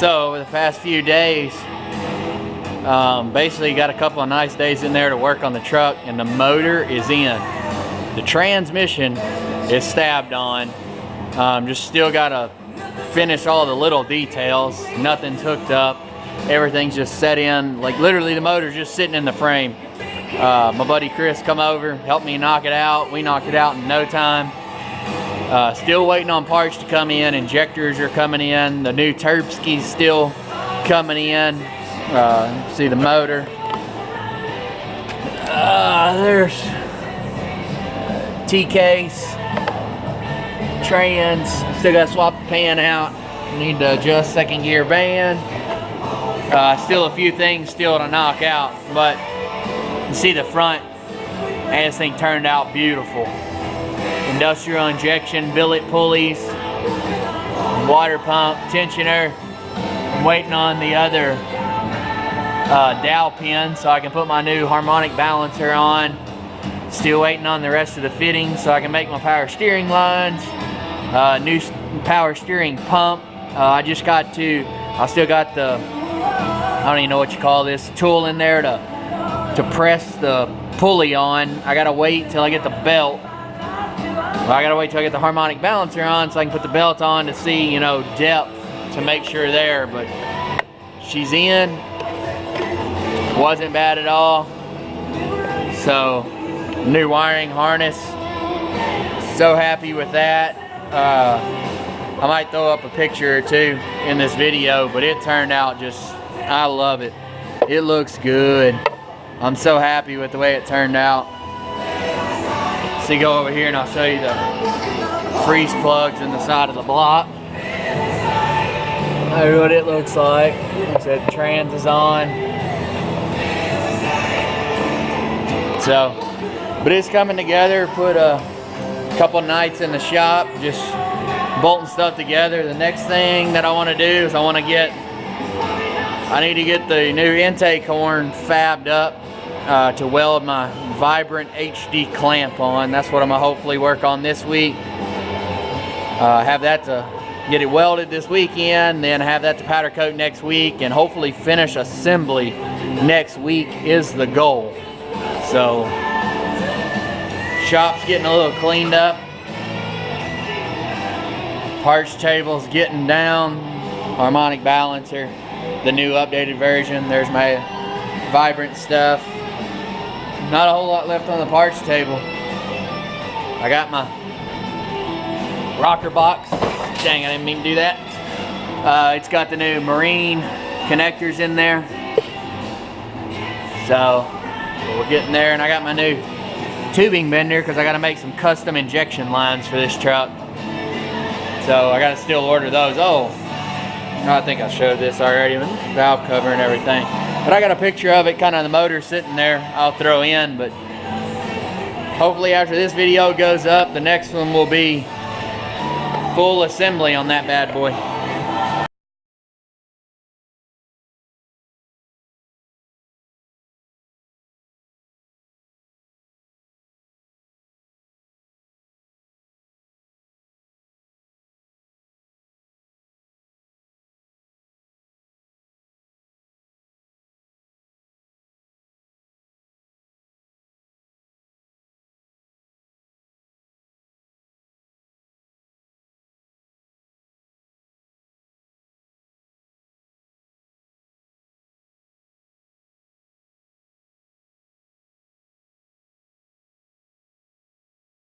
So over the past few days, basically got a couple of nice days in there to work on the truck, and the motor is in. The transmission is stabbed on. Just still gotta finish all the little details. Nothing's hooked up. Everything's just set in. Like literally the motor's just sitting in the frame. My buddy Chris come over, helped me knock it out. We knocked it out in no time. Still waiting on parts to come in. Injectors are coming in. The new Terpsky's still coming in. See the motor. There's T-case, trans. Still got to swap the pan out. Need to adjust second gear band. Still a few things still to knock out, but you see the front, and this thing turned out beautiful. Industrial injection, billet pulleys, water pump, tensioner. I'm waiting on the other dowel pin so I can put my new harmonic balancer on. Still waiting on the rest of the fittings so I can make my power steering lines. New power steering pump. I still got the, I don't even know what you call this, tool in there to press the pulley on. I gotta wait till I get the belt. I gotta wait till I get the harmonic balancer on so I can put the belt on to see, you know, depth to make sure there. But she's in. Wasn't bad at all. So new wiring harness. So happy with that. I might throw up a picture or two in this video, but it turned out just, I love it. It looks good. I'm so happy with the way it turned out. So go over here and I'll show you the freeze plugs in the side of the block. That's what it looks like. Like I said, the trans is on. So, but it's coming together. Put a couple nights in the shop, just bolting stuff together. The next thing that I want to do is I need to get the new intake horn fabbed up to weld my Vibrant HD clamp on. That's what I'm gonna hopefully work on this week. Have that to get it welded this weekend, then have that to powder coat next week, and hopefully finish assembly next week is the goal. So shop's getting a little cleaned up. Parts table's getting down. Harmonic balancer, the new updated version. There's my Vibrant stuff. Not a whole lot left on the parts table. I got my rocker box. Dang, I didn't mean to do that. It's got the new marine connectors in there. So we're getting there, and I got my new tubing bender because I got to make some custom injection lines for this truck. So I got to still order those. Oh, I think I showed this already, valve cover and everything. But I got a picture of it, kind of the motor sitting there, I'll throw in. But hopefully after this video goes up, the next one will be full assembly on that bad boy.